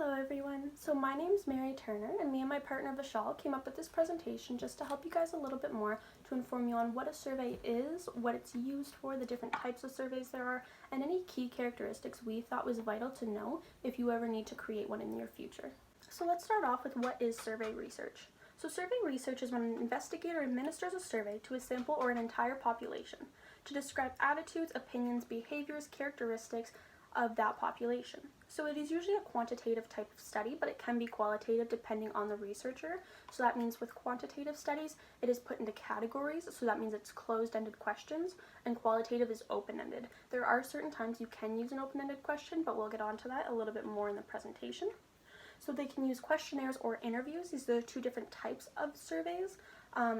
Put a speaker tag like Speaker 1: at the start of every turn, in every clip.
Speaker 1: Hello everyone. So my name is Mary Turner, and me and my partner Vishal came up with this presentation just to help you guys a little bit more, to inform you on what a survey is, what it's used for, the different types of surveys there are, and any key characteristics we thought was vital to know if you ever need to create one in the near future. So let's start off with what is survey research. So survey research is when an investigator administers a survey to a sample or an entire population to describe attitudes, opinions, behaviors, characteristics of that population. So it is usually a quantitative type of study, but it can be qualitative depending on the researcher. So that means with quantitative studies, it is put into categories, so that means it's closed-ended questions, and qualitative is open-ended. There are certain times you can use an open-ended question, but we'll get onto that a little bit more in the presentation. So they can use questionnaires or interviews. These are the two different types of surveys.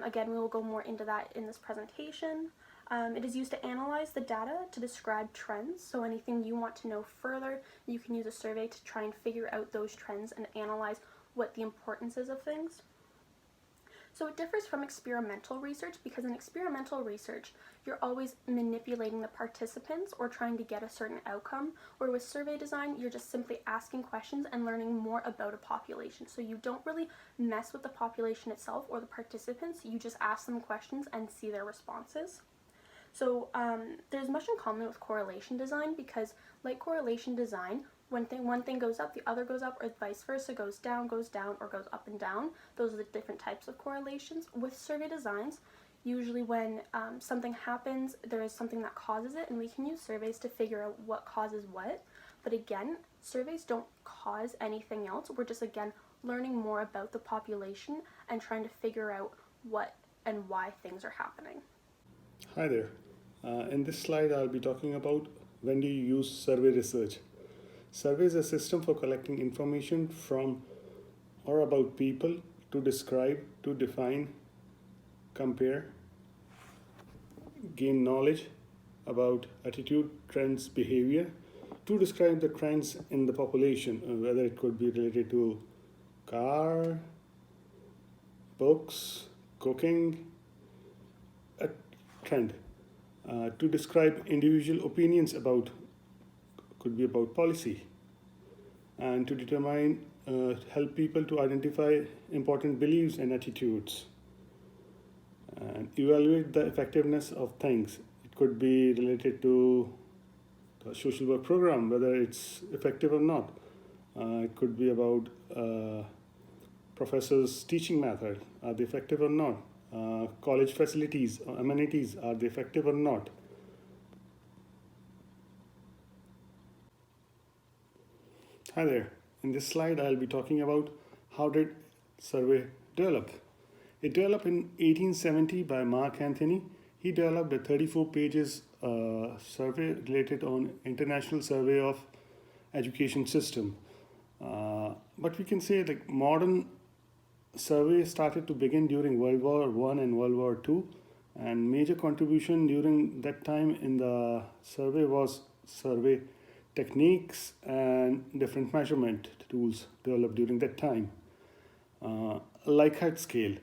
Speaker 1: Again, we will go more into that in this presentation. It is used to analyze the data to describe trends, so anything you want to know further, you can use a survey to try and figure out those trends and analyze what the importance is of things. So it differs from experimental research because in experimental research, you're always manipulating the participants or trying to get a certain outcome, where with survey design, you're just simply asking questions and learning more about a population. So you don't really mess with the population itself or the participants, you just ask them questions and see their responses. So there's much in common with correlation design because, like correlation design, when one thing goes up, the other goes up, or vice versa, goes down, or goes up and down. Those are the different types of correlations. With survey designs, usually when something happens, there is something that causes it, and we can use surveys to figure out what causes what. But again, surveys don't cause anything else. We're just, again, learning more about the population and trying to figure out what and why things are happening.
Speaker 2: Hi there. In this slide, I'll be talking about when do you use survey research. Survey is a system for collecting information from or about people to describe, to define, compare, gain knowledge about attitude, trends, behavior, to describe the trends in the population, whether it could be related to car, books, cooking, a trend. To describe individual opinions about, could be about policy, and to determine, help people to identify important beliefs and attitudes, and evaluate the effectiveness of things. It could be related to the social work program, whether it's effective or not. It could be about professors' teaching method, are they effective or not? College facilities or amenities, are they effective or not? Hi there. In this slide, I'll be talking about how did survey develop. It developed in 1870 by Mark Anthony. He developed a 34 pages survey related on International Survey of Education System. But we can say like modern survey started to begin during World War I and World War II, and major contribution during that time in the survey was survey techniques and different measurement tools developed during that time. Likert scale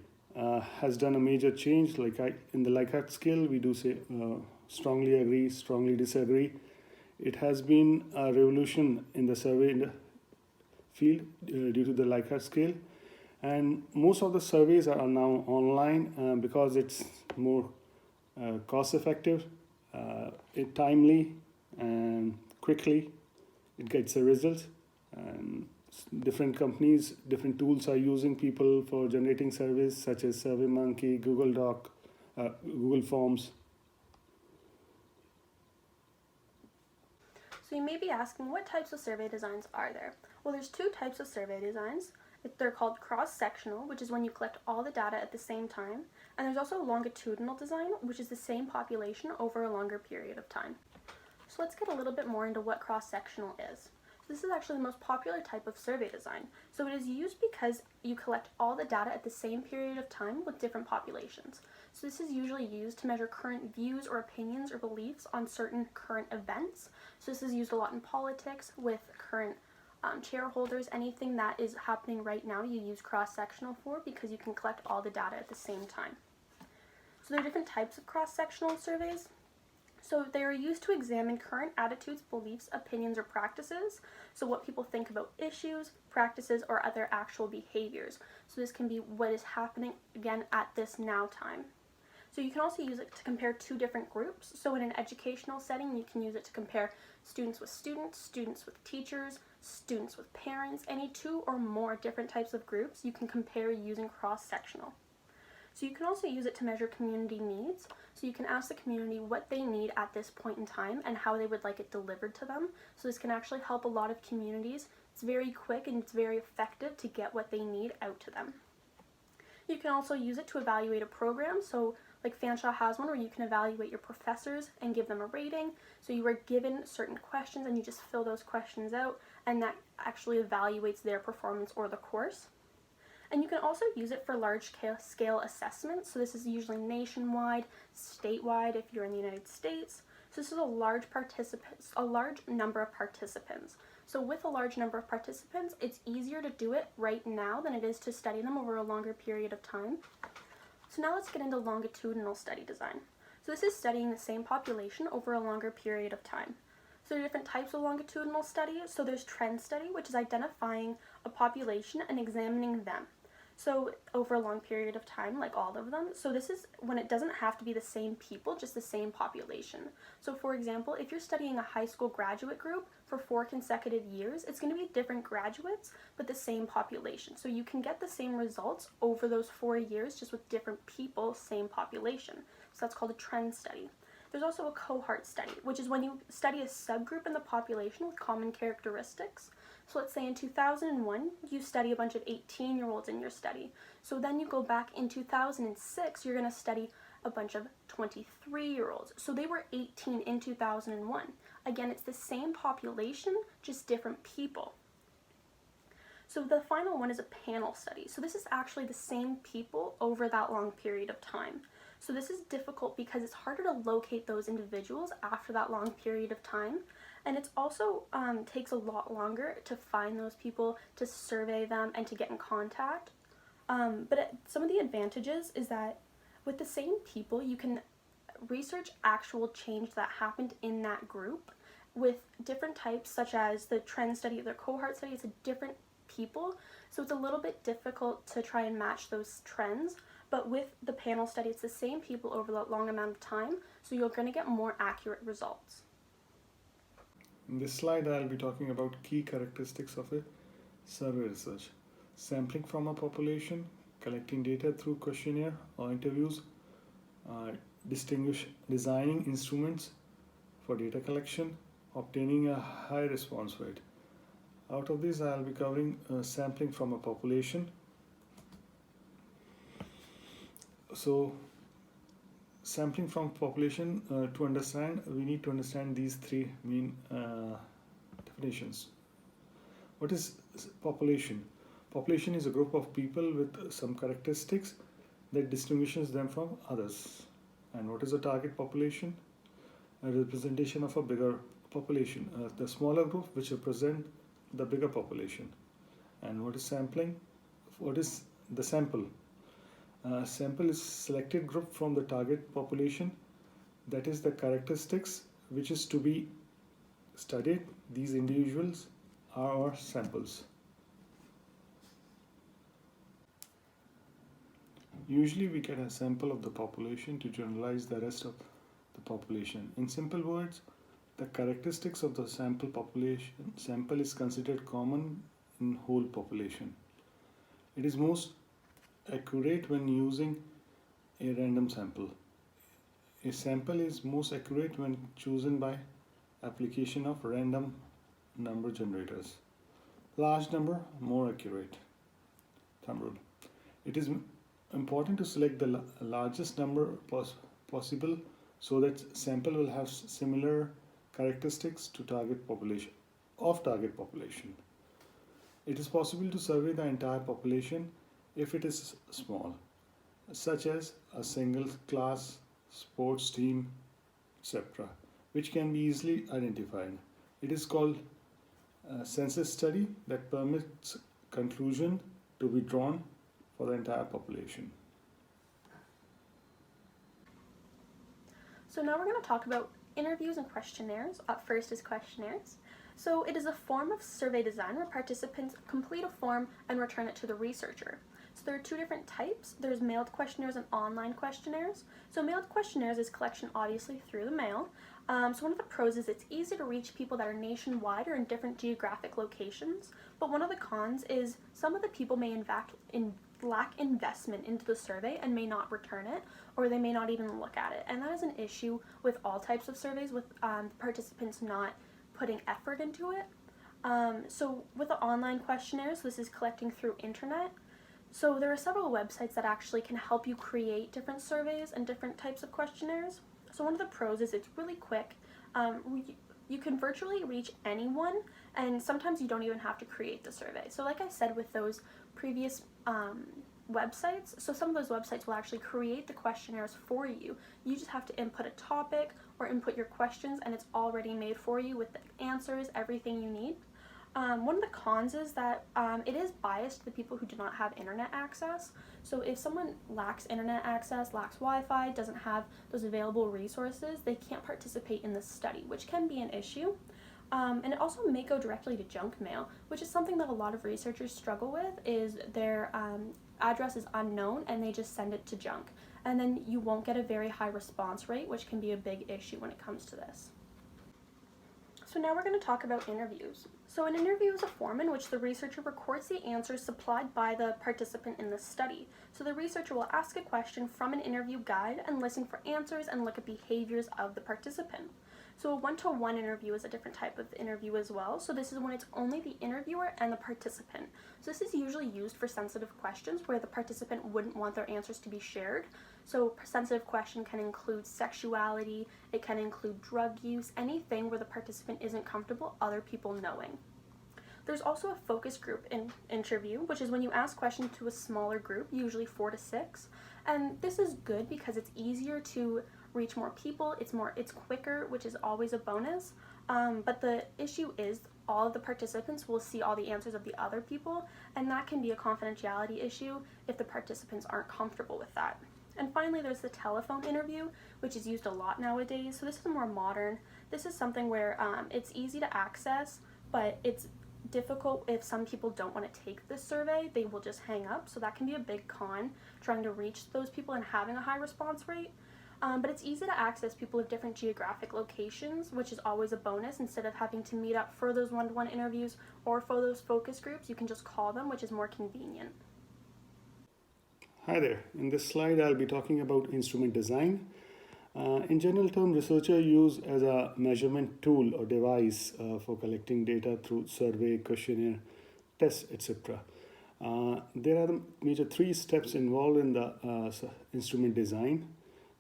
Speaker 2: has done a major change. In the Likert scale, we do say strongly agree, strongly disagree. It has been a revolution in the survey in the field due to the Likert scale. And most of the surveys are now online because it's more cost effective, timely, and quickly it gets the results. And different companies, different tools are using people for generating surveys such as SurveyMonkey, Google Doc, Google Forms.
Speaker 1: So you may be asking, what types of survey designs are there? Well, there's two types of survey designs. They're called cross-sectional, which is when you collect all the data at the same time, and there's also a longitudinal design, which is the same population over a longer period of time. So let's get a little bit more into what cross-sectional is. So this is actually the most popular type of survey design. So it is used because you collect all the data at the same period of time with different populations. So this is usually used to measure current views or opinions or beliefs on certain current events. So this is used a lot in politics with current shareholders. Anything that is happening right now you use cross-sectional for because you can collect all the data at the same time. So there are different types of cross-sectional surveys. So they are used to examine current attitudes, beliefs, opinions, or practices. So what people think about issues, practices, or other actual behaviors. So this can be what is happening again at this now time. So you can also use it to compare two different groups. So in an educational setting, you can use it to compare students with students, students with teachers, students with parents, any two or more different types of groups you can compare using cross-sectional. So you can also use it to measure community needs. So you can ask the community what they need at this point in time and how they would like it delivered to them. So this can actually help a lot of communities. It's very quick and it's very effective to get what they need out to them. You can also use it to evaluate a program. So like Fanshawe has one where you can evaluate your professors and give them a rating. So you are given certain questions and you just fill those questions out, and that actually evaluates their performance or the course. And you can also use it for large scale assessments. So this is usually nationwide, statewide if you're in the United States. So this is a large number of participants. So with a large number of participants, it's easier to do it right now than it is to study them over a longer period of time. So now let's get into longitudinal study design. So this is studying the same population over a longer period of time. So there are different types of longitudinal study. So there's trend study, which is identifying a population and examining them. So over a long period of time, like all of them. So this is when it doesn't have to be the same people, just the same population. So for example, if you're studying a high school graduate group for 4 consecutive years, it's going to be different graduates, but the same population. So you can get the same results over those 4 years, just with different people, same population. So that's called a trend study. There's also a cohort study, which is when you study a subgroup in the population with common characteristics. So let's say in 2001, you study a bunch of 18-year-olds in your study. So then you go back in 2006, you're going to study a bunch of 23-year-olds. So they were 18 in 2001. Again, it's the same population, just different people. So the final one is a panel study. So this is actually the same people over that long period of time. So this is difficult because it's harder to locate those individuals after that long period of time. And it's also takes a lot longer to find those people, to survey them, and to get in contact. Some of the advantages is that with the same people, you can research actual change that happened in that group. With different types, such as the trend study or the cohort study, it's a different people. So it's a little bit difficult to try and match those trends. But with the panel study, it's the same people over that long amount of time, so you're going to get more accurate results.
Speaker 2: In this slide, I'll be talking about key characteristics of a survey research. Sampling from a population, collecting data through questionnaire or interviews, designing instruments for data collection, obtaining a high response rate. Out of this, I'll be covering sampling from a population. So, sampling from population, to understand, we need to understand these three main definitions. What is population? Population is a group of people with some characteristics that distinguishes them from others. And what is a target population? A representation of a bigger population, the smaller group which represent the bigger population. And what is sampling? What is the sample? Sample is selected group from the target population, that is the characteristics which is to be studied. These individuals are our samples. Usually we get a sample of the population to generalize the rest of the population. In simple words, the characteristics of the sample is considered common in whole population. It is most accurate when using a random sample. A sample is most accurate when chosen by application of random number generators. Large number, more accurate. Thumb rule. It is important to select the largest number possible so that sample will have similar characteristics to target population. It is possible to survey the entire population if it is small, such as a single class, sports team, etc., which can be easily identified. It is called a census study that permits conclusion to be drawn for the entire population.
Speaker 1: So now we're going to talk about interviews and questionnaires. Up first is questionnaires. So it is a form of survey design where participants complete a form and return it to the researcher. So there are two different types. There's mailed questionnaires and online questionnaires. So mailed questionnaires is collection obviously through the mail. So one of the pros is it's easy to reach people that are nationwide or in different geographic locations. But one of the cons is some of the people may lack investment into the survey and may not return it, or they may not even look at it. And that is an issue with all types of surveys, with participants not putting effort into it. So with the online questionnaires, this is collecting through internet. So there are several websites that actually can help you create different surveys and different types of questionnaires. So one of the pros is it's really quick. You can virtually reach anyone, and sometimes you don't even have to create the survey. So like I said with those previous websites, so some of those websites will actually create the questionnaires for you. You just have to input a topic or input your questions, and it's already made for you with the answers, everything you need. One of the cons is that it is biased to the people who do not have internet access. So if someone lacks internet access, lacks Wi-Fi, doesn't have those available resources, they can't participate in the study, which can be an issue. And it also may go directly to junk mail, which is something that a lot of researchers struggle with, is their address is unknown and they just send it to junk. And then you won't get a very high response rate, which can be a big issue when it comes to this. So now we're going to talk about interviews. So an interview is a form in which the researcher records the answers supplied by the participant in the study. So the researcher will ask a question from an interview guide and listen for answers and look at behaviors of the participant. So a one-to-one interview is a different type of interview as well. So this is when it's only the interviewer and the participant. So this is usually used for sensitive questions where the participant wouldn't want their answers to be shared. So a sensitive question can include sexuality, it can include drug use, anything where the participant isn't comfortable other people knowing. There's also a focus group interview, which is when you ask questions to a smaller group, usually 4 to 6. And this is good because it's easier to reach more people, it's quicker, which is always a bonus. But the issue is all of the participants will see all the answers of the other people, and that can be a confidentiality issue if the participants aren't comfortable with that. And finally, there's the telephone interview, which is used a lot nowadays. So this is more modern. This is something where it's easy to access, but it's difficult if some people don't want to take this survey. They will just hang up. So that can be a big con, trying to reach those people and having a high response rate. But it's easy to access people of different geographic locations, which is always a bonus. Instead of having to meet up for those one-to-one interviews or for those focus groups, you can just call them, which is more convenient.
Speaker 2: Hi there. In this slide, I'll be talking about instrument design. In general term, researchers use as a measurement tool or device for collecting data through survey, questionnaire, tests, etc. There are the major 3 steps involved in the instrument design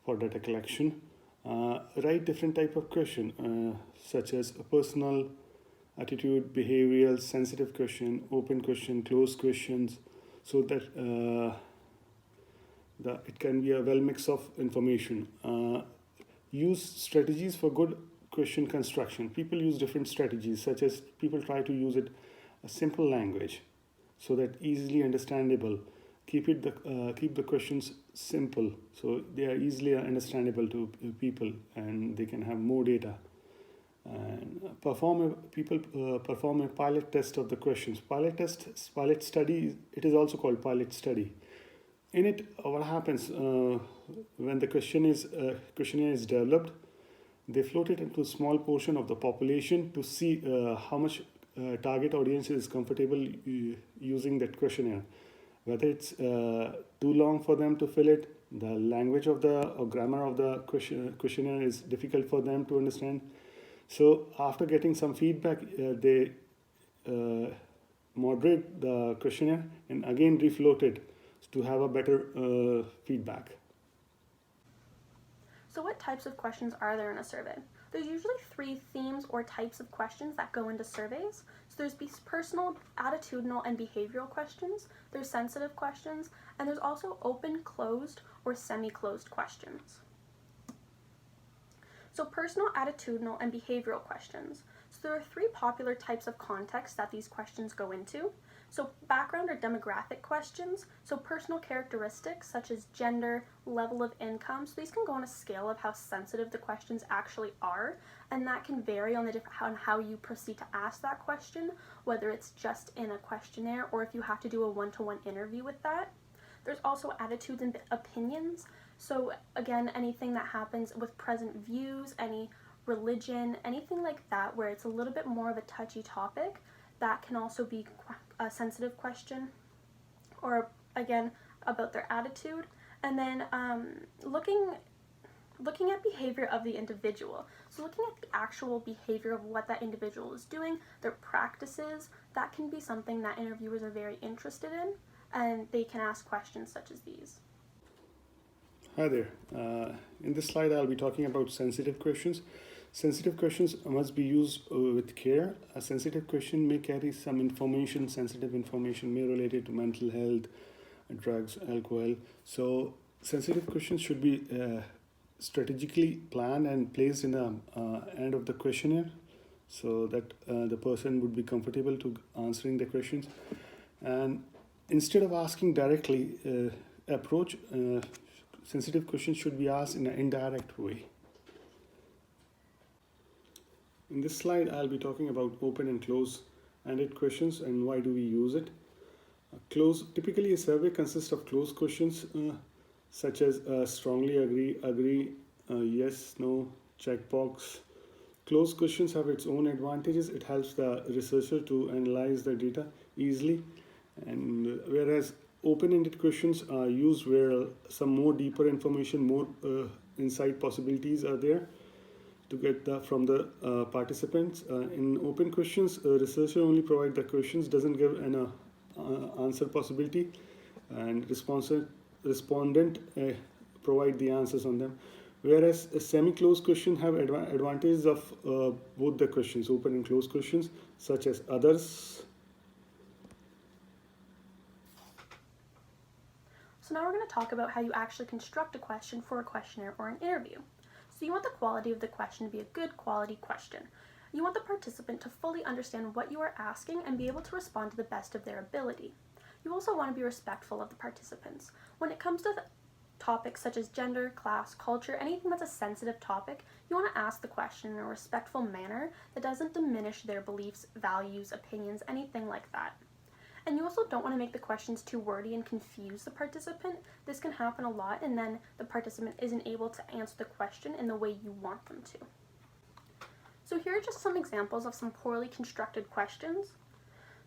Speaker 2: for data collection. Write different type of question, such as a personal, attitude, behavioral, sensitive question, open question, closed questions, so that it can be a well mix of information. Use strategies for good question construction. People use different strategies, such as people try to use it a simple language, so that easily understandable. Keep the questions simple, so they are easily understandable to people, and they can have more data. And people perform a pilot test of the questions. Pilot study. It is also called pilot study. In it, what happens when the questionnaire is developed? They float it into a small portion of the population to see how much target audience is comfortable using that questionnaire. Whether it's too long for them to fill it, the language of or grammar of the questionnaire is difficult for them to understand. So after getting some feedback, they moderate the questionnaire and again refloat it to have a better feedback.
Speaker 1: So what types of questions are there in a survey? There's usually 3 themes or types of questions that go into surveys. So there's personal, attitudinal, and behavioral questions, there's sensitive questions, and there's also open, closed, or semi-closed questions. So personal, attitudinal, and behavioral questions. So there are three popular types of context that these questions go into. So background or demographic questions, so personal characteristics such as gender, level of income, so these can go on a scale of how sensitive the questions actually are, and that can vary on how you proceed to ask that question, whether it's just in a questionnaire or if you have to do a one-to-one interview with that. There's also attitudes and opinions, so again, anything that happens with present views, any religion, anything like that where it's a little bit more of a touchy topic, that can also be a sensitive question, or again about their attitude. And then looking at behavior of the individual, so looking at the actual behavior of what that individual is doing, their practices, that can be something that interviewers are very interested in, and they can ask questions such as these.
Speaker 2: Hi there. In this slide, I'll be talking about sensitive questions. Sensitive questions must be used with care. A sensitive question may carry some information, sensitive information may relate it to mental health, drugs, alcohol. So sensitive questions should be strategically planned and placed in the end of the questionnaire so that the person would be comfortable to answering the questions. And instead of asking directly, approach sensitive questions should be asked in an indirect way. In this slide, I'll be talking about open and close-ended questions and why do we use it. Typically a survey consists of closed questions such as strongly agree, yes, no, checkbox. Closed questions have its own advantages. It helps the researcher to analyze the data easily, and whereas open-ended questions are used where some more deeper information, more insight possibilities are there to get from the participants. In open questions, researcher only provide the questions, doesn't give an answer possibility, and respondent provide the answers on them. Whereas a semi-closed question have advantages of both the questions, open and closed questions, such as others.
Speaker 1: So now we're going to talk about how you actually construct a question for a questionnaire or an interview. So you want the quality of the question to be a good quality question. You want the participant to fully understand what you are asking and be able to respond to the best of their ability. You also want to be respectful of the participants. When it comes to topics such as gender, class, culture, anything that's a sensitive topic, you want to ask the question in a respectful manner that doesn't diminish their beliefs, values, opinions, anything like that. And you also don't want to make the questions too wordy and confuse the participant. This can happen a lot, and then the participant isn't able to answer the question in the way you want them to. So here are just some examples of some poorly constructed questions.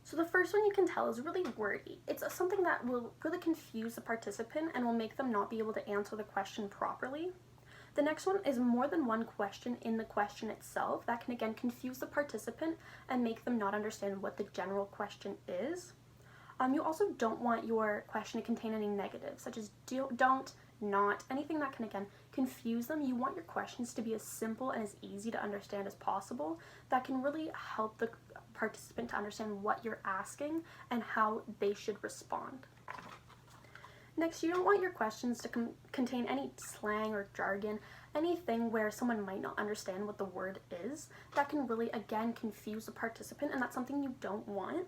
Speaker 1: So the first one you can tell is really wordy. It's something that will really confuse the participant and will make them not be able to answer the question properly. The next one is more than one question in the question itself. That can again confuse the participant and make them not understand what the general question is. You also don't want your question to contain any negatives, such as don't, not, anything that can again confuse them. You want your questions to be as simple and as easy to understand as possible. That can really help the participant to understand what you're asking and how they should respond. Next, you don't want your questions to contain any slang or jargon, anything where someone might not understand what the word is. That can really, again, confuse the participant, and that's something you don't want.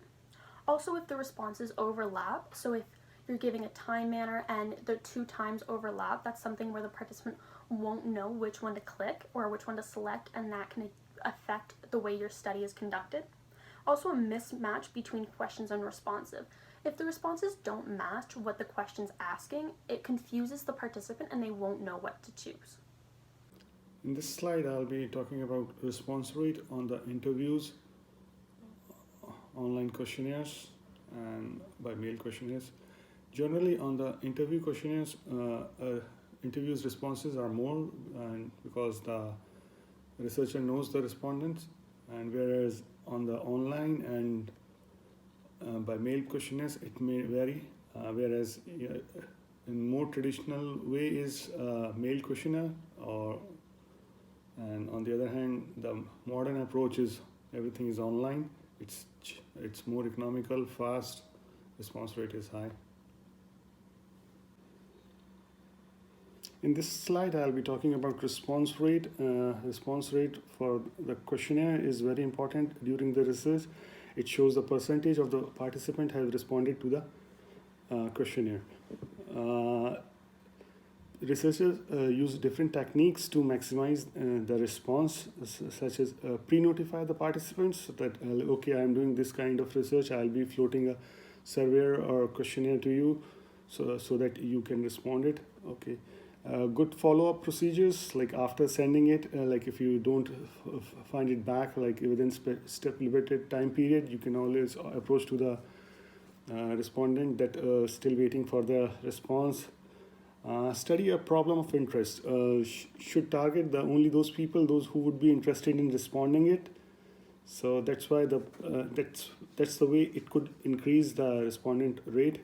Speaker 1: Also, if the responses overlap, so if you're giving a time manner and the two times overlap, that's something where the participant won't know which one to click or which one to select, and that can affect the way your study is conducted. Also, a mismatch between questions and responsive. If the responses don't match what the question's asking, it confuses the participant and they won't know what to choose.
Speaker 2: In this slide, I'll be talking about response rate on the interviews, online questionnaires, and by mail questionnaires. Generally, on the interview questionnaires, interviews responses are more, and because the researcher knows the respondents, and whereas on the online and by mail questionnaires, it may vary. Whereas in more traditional way is mail questionnaire, and on the other hand, the modern approach is everything is online. It's more economical, fast, response rate is high. In this slide, I'll be talking about response rate. Response rate for the questionnaire is very important during the research. It shows the percentage of the participant have responded to the questionnaire. Researchers use different techniques to maximize the response, such as pre-notify the participants that, okay, I'm doing this kind of research, I'll be floating a survey or questionnaire to you so that you can respond it. Okay. Good follow-up procedures, like after sending it, like if you don't find it back, like within stipulated time period, you can always approach to the respondent that still waiting for the response. Study a problem of interest. Should target only those people, those who would be interested in responding it. So that's why that's the way it could increase the respondent rate.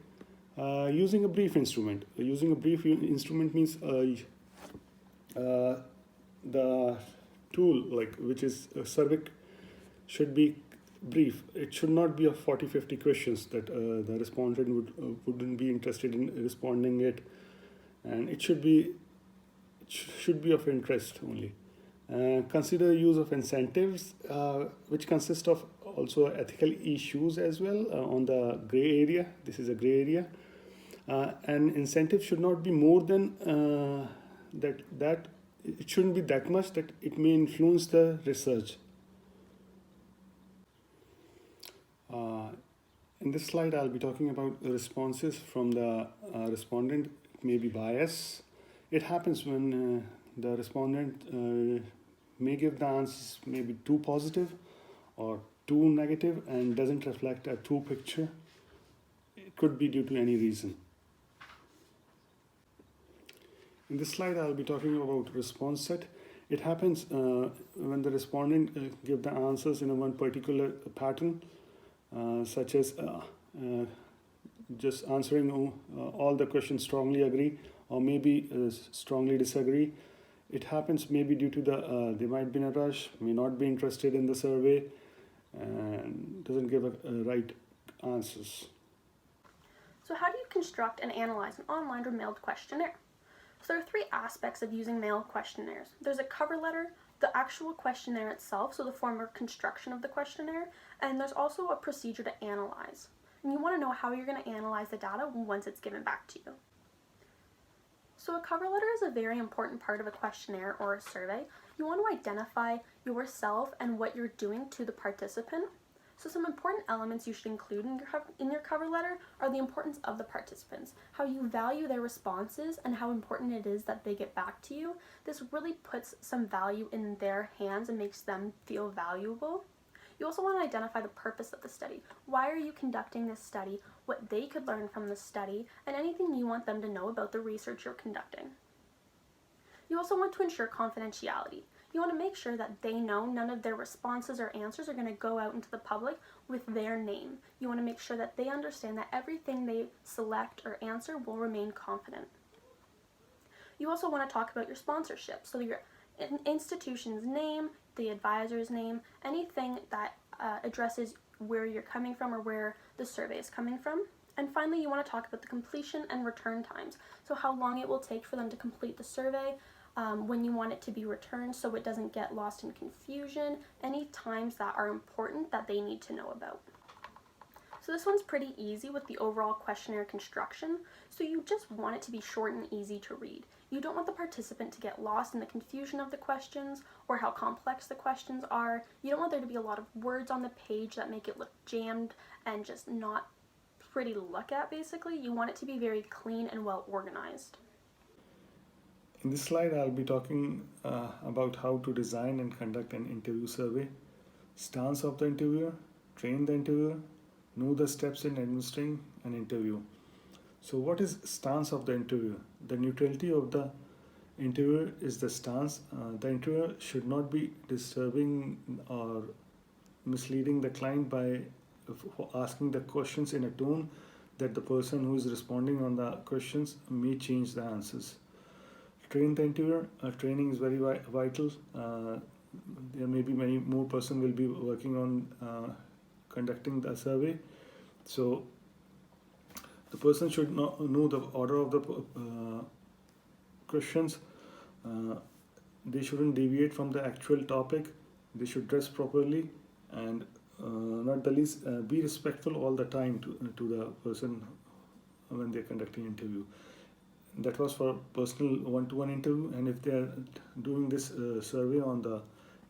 Speaker 2: Using a brief instrument. Using a brief instrument means the tool, like which is a survey, should be brief. It should not be of 40-50 questions that the respondent wouldn't be interested in responding it, and it should be of interest only. Consider use of incentives, which consist of also ethical issues as well on the gray area. This is a gray area. And incentive should not be more than that it shouldn't be that much that it may influence the research. In this slide, I'll be talking about the responses from the respondent. It may be bias. It happens when the respondent may give the answers maybe too positive or too negative and doesn't reflect a true picture. It could be due to any reason. In this slide, I'll be talking about response set. It happens when the respondent give the answers in a one particular pattern, such as just answering all the questions strongly agree or maybe strongly disagree. It happens maybe due to they might be in a rush, may not be interested in the survey, and doesn't give right answers.
Speaker 1: So how do you construct and analyze an online or mailed questionnaire? So there are three aspects of using mail questionnaires. There's a cover letter, the actual questionnaire itself, so the form or construction of the questionnaire, and there's also a procedure to analyze. And you want to know how you're going to analyze the data once it's given back to you. So a cover letter is a very important part of a questionnaire or a survey. You want to identify yourself and what you're doing to the participant. So some important elements you should include in your cover letter are the importance of the participants, how you value their responses, and how important it is that they get back to you. This really puts some value in their hands and makes them feel valuable. You also want to identify the purpose of the study. Why are you conducting this study? What they could learn from the study, and anything you want them to know about the research you're conducting. You also want to ensure confidentiality. You want to make sure that they know none of their responses or answers are going to go out into the public with their name. You want to make sure that they understand that everything they select or answer will remain confident. You also want to talk about your sponsorship, so your institution's name, the advisor's name, anything that addresses where you're coming from or where the survey is coming from. And finally, you want to talk about the completion and return times, so how long it will take for them to complete the survey, when you want it to be returned so it doesn't get lost in confusion, any times that are important that they need to know about. So this one's pretty easy with the overall questionnaire construction, so you just want it to be short and easy to read. You don't want the participant to get lost in the confusion of the questions or how complex the questions are. You don't want there to be a lot of words on the page that make it look jammed and just not pretty to look at, basically. You want it to be very clean and well organized.
Speaker 2: In this slide, I'll be talking about how to design and conduct an interview survey, stance of the interviewer, train the interviewer, know the steps in administering an interview. So what is stance of the interviewer? The neutrality of the interviewer is the stance. The interviewer should not be disturbing or misleading the client by asking the questions in a tone that the person who is responding on the questions may change the answers. Train the interviewer. Training is very vital. There may be many more person will be working on conducting the survey. So the person should know the order of the questions. They shouldn't deviate from the actual topic. They should dress properly, and not the least, be respectful all the time to the person when they're conducting interview. That was for personal one-to-one interview, and if they are doing this survey on the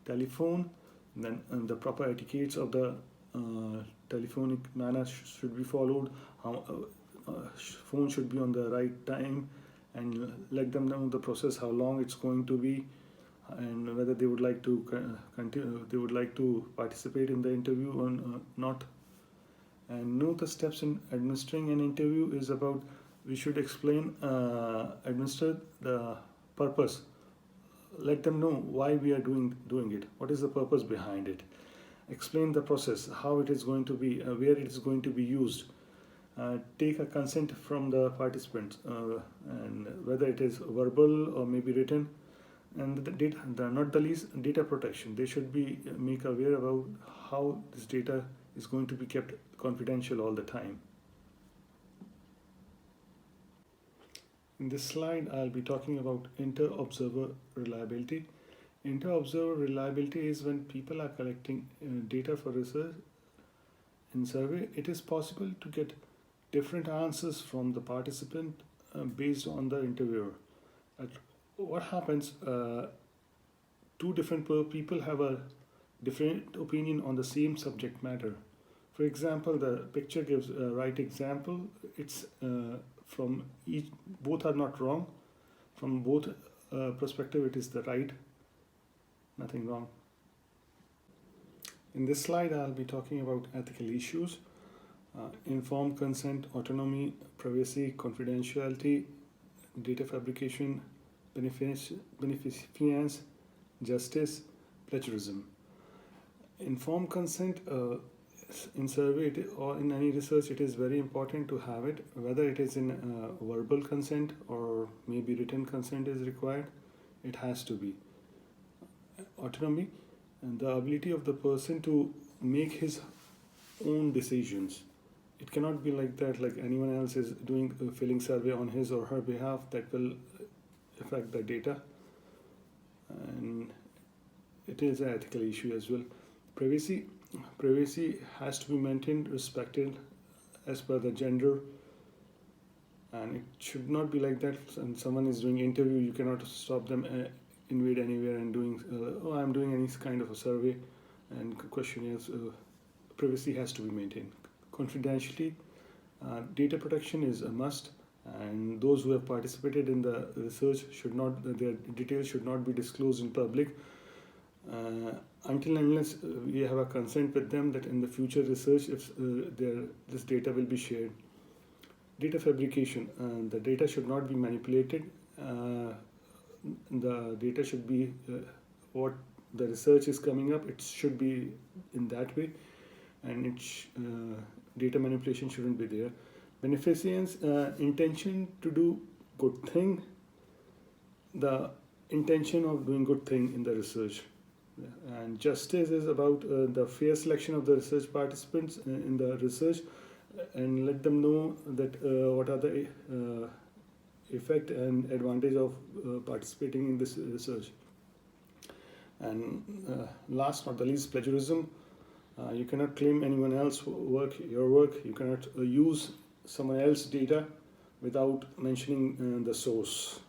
Speaker 2: telephone, then the proper etiquettes of the telephonic manner should be followed. Phone should be on the right time, and let them know the process, how long it's going to be, and whether they would like to continue, they would like to participate in the interview or not. And know the steps in administering an interview is about, we should explain, administer the purpose. Let them know why we are doing it. What is the purpose behind it? Explain the process, how it is going to be, where it is going to be used. Take a consent from the participants, and whether it is verbal or maybe written. And not the least, data protection. They should be make aware about how this data is going to be kept confidential all the time. In this slide, I'll be talking about inter-observer reliability. Inter-observer reliability is when people are collecting data for research in survey. It is possible to get different answers from the participant based on the interviewer. What happens, two different people have a different opinion on the same subject matter. For example, the picture gives a right example. It's from each, both are not wrong. From both perspective, it is the right, nothing wrong. In this slide, I'll be talking about ethical issues. Informed consent, autonomy, privacy, confidentiality, data fabrication, beneficence, justice, plagiarism. Informed consent in survey or in any research, it is very important to have it, whether it is in verbal consent or maybe written consent is required. It has to be. Autonomy and the ability of the person to make his own decisions. It cannot be like that, like anyone else is doing a filling survey on his or her behalf, that will affect the data, and it is an ethical issue as well. Privacy has to be maintained, respected as per the gender, and it should not be like that. And someone is doing interview, you cannot stop them, invade anywhere and doing I'm doing any kind of a survey, and question is privacy has to be maintained. Confidentiality, data protection is a must, and those who have participated in the research should not, their details should not be disclosed in public until and unless we have a consent with them that in the future research, if this data will be shared. Data fabrication, the data should not be manipulated. The data should be what the research is coming up, it should be in that way, and data manipulation shouldn't be there. Beneficence, intention to do good thing, the intention of doing good thing in the research. And justice is about the fair selection of the research participants in the research, and let them know that what are the effect and advantage of participating in this research. And last not the least, plagiarism. You cannot claim anyone else's work, your work. You cannot use someone else's data without mentioning the source.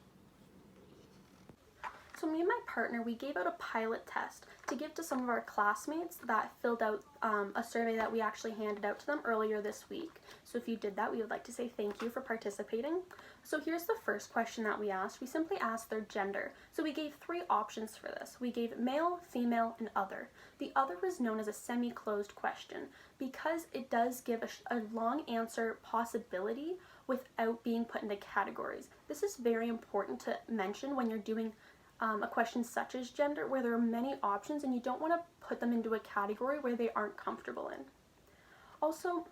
Speaker 1: So me and my partner, we gave out a pilot test to give to some of our classmates that filled out a survey that we actually handed out to them earlier this week. So if you did that, we would like to say thank you for participating. So here's the first question that we asked. We simply asked their gender. So we gave 3 options for this. We gave male, female, and other. The other is known as a semi-closed question because it does give a long answer possibility without being put into categories. This is very important to mention when you're doing a question such as gender, where there are many options and you don't want to put them into a category where they aren't comfortable in. Also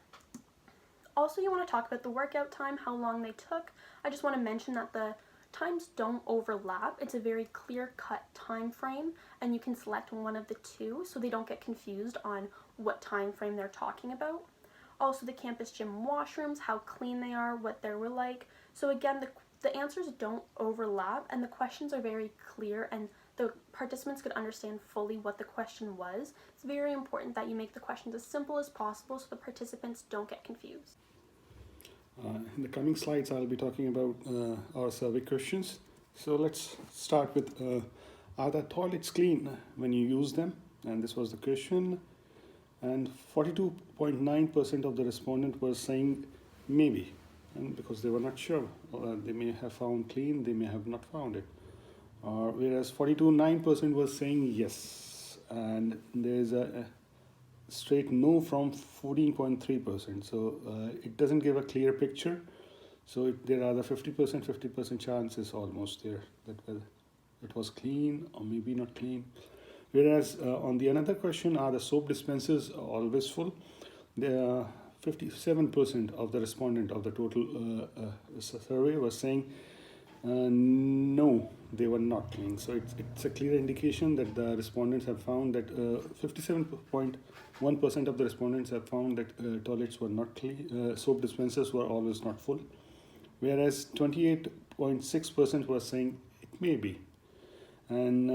Speaker 1: you want to talk about the workout time, how long they took. I just want to mention that the times don't overlap. It's a very clear-cut time frame, and you can select one of the two so they don't get confused on what time frame they're talking about. Also the campus gym washrooms, how clean they are, what they were like. So again, the answers don't overlap and the questions are very clear and the participants could understand fully what the question was. It's very important that you make the questions as simple as possible so the participants don't get confused.
Speaker 2: In the coming slides, I'll be talking about our survey questions. So let's start with, are the toilets clean when you use them? And this was the question. And 42.9% of the respondents were saying maybe, and because they were not sure. They may have found clean, they may have not found it. Whereas 42.9% was saying yes. And there's a straight no from 14.3%. So it doesn't give a clear picture. So there are the 50% chances almost there that it was clean or maybe not clean. Whereas on the another question, are the soap dispensers always full? There are 57% of the respondent of the total survey was saying no, they were not clean. So it's a clear indication that the respondents have found that 57.1% of the respondents have found that toilets were not clean, soap dispensers were always not full, whereas 28.6% were saying it may be, and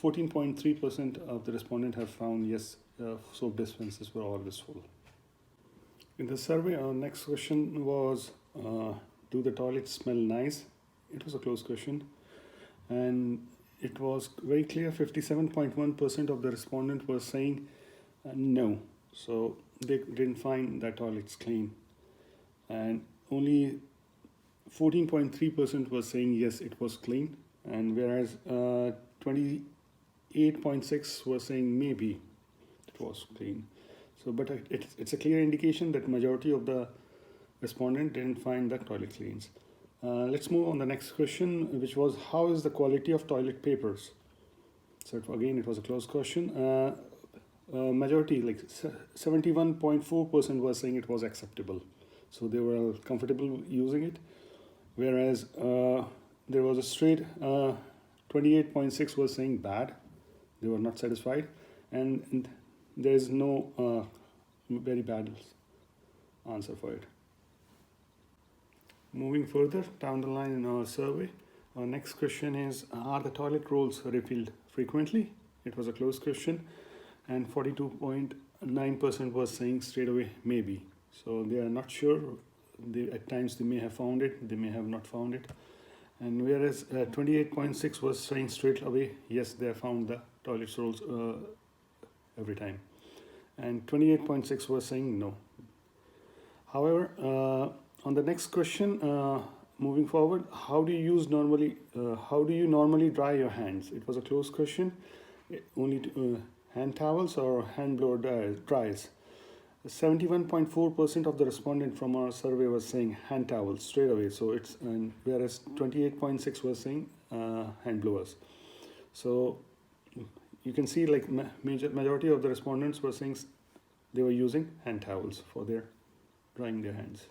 Speaker 2: 14.3% of the respondents have found yes, soap dispensers were always full. In the survey, our next question was, do the toilets smell nice? It was a closed question, and it was very clear. 57.1% of the respondents were saying no, so they didn't find that toilets clean, and only 14.3% was saying yes, it was clean, and whereas 28.6% was saying maybe it was clean. So, but it's a clear indication that majority of the respondent didn't find that toilet cleans. Let's move on the next question, which was, how is the quality of toilet papers? So again, it was a closed question. Majority, like 71.4% was saying it was acceptable. So they were comfortable using it. Whereas there was a straight 28.6% was saying bad. They were not satisfied. And there is no very bad answer for it. Moving further down the line in our survey, our next question is, are the toilet rolls refilled frequently? It was a closed question, and 42.9% was saying straight away maybe. So they are not sure. At times they may have found it, they may have not found it. And whereas 28.6% was saying straight away yes, they have found the toilet rolls every time. And 28.6% was saying no. However, on the next question, moving forward, how do you normally dry your hands? It was a closed question. Only hand towels or hand blower dries. 71.4% of the respondent from our survey was saying hand towels straight away. So it's, and whereas 28.6% was saying hand blowers. So you can see, like, majority of the respondents were saying they were using hand towels for their drying their hands.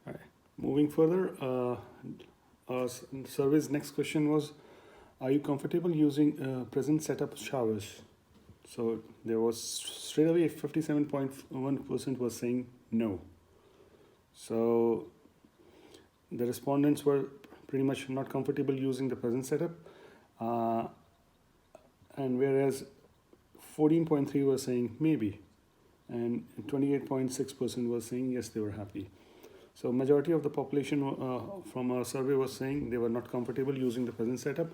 Speaker 2: All right. Moving further, our survey's next question was, are you comfortable using present setup showers? So there was straight away 57.1% was saying no. So the respondents were pretty much not comfortable using the present setup, and whereas 14.3% was saying maybe, and 28.6% was saying yes, they were happy. So majority of the population from our survey was saying they were not comfortable using the present setup.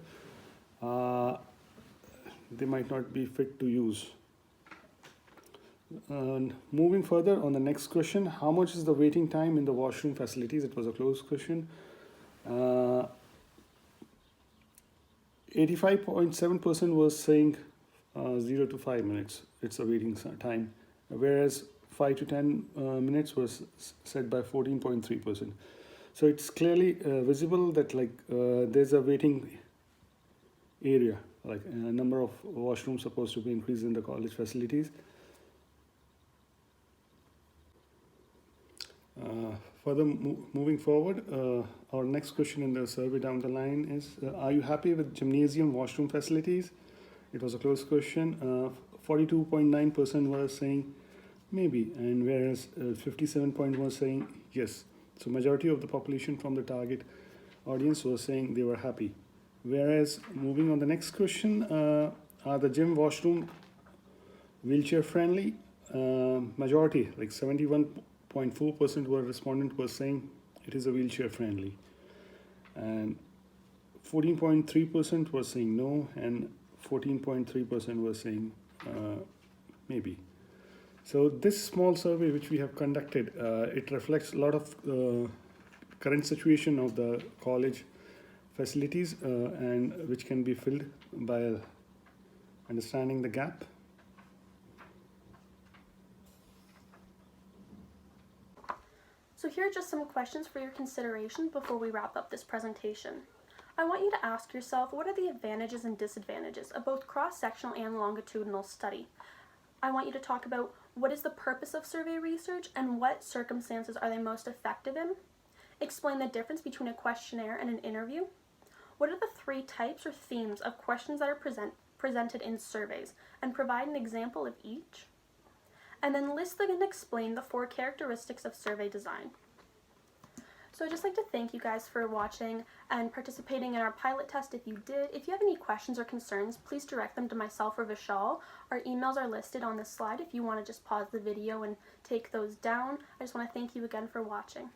Speaker 2: They might not be fit to use. Moving further on the next question, how much is the waiting time in the washroom facilities? It was a closed question. 85.7% was saying 0 to 5 minutes. It's a waiting time, whereas 5 to 10 minutes was said by 14.3%. So it's clearly visible that, like, there's a waiting area, like a number of washrooms supposed to be increased in the college facilities. Further moving forward, our next question in the survey down the line is, are you happy with gymnasium washroom facilities? It was a closed question. 42.9% were saying maybe, and whereas 57.1% was saying yes. So majority of the population from the target audience was saying they were happy. Whereas moving on the next question, are the gym washroom wheelchair friendly? Majority, like 71.4% were respondent was saying it is a wheelchair friendly, and 14.3% was saying no, and 14.3% was saying maybe. So this small survey which we have conducted, it reflects a lot of current situation of the college facilities and which can be filled by understanding the gap.
Speaker 1: So here are just some questions for your consideration before we wrap up this presentation. I want you to ask yourself, what are the advantages and disadvantages of both cross-sectional and longitudinal study? I want you to talk about what is the purpose of survey research and what circumstances are they most effective in. Explain the difference between a questionnaire and an interview. What are the 3 types or themes of questions that are presented in surveys, and provide an example of each. And then list and explain the 4 characteristics of survey design. So I'd just like to thank you guys for watching and participating in our pilot test if you did. If you have any questions or concerns, please direct them to myself or Vishal. Our emails are listed on this slide if you want to just pause the video and take those down. I just want to thank you again for watching.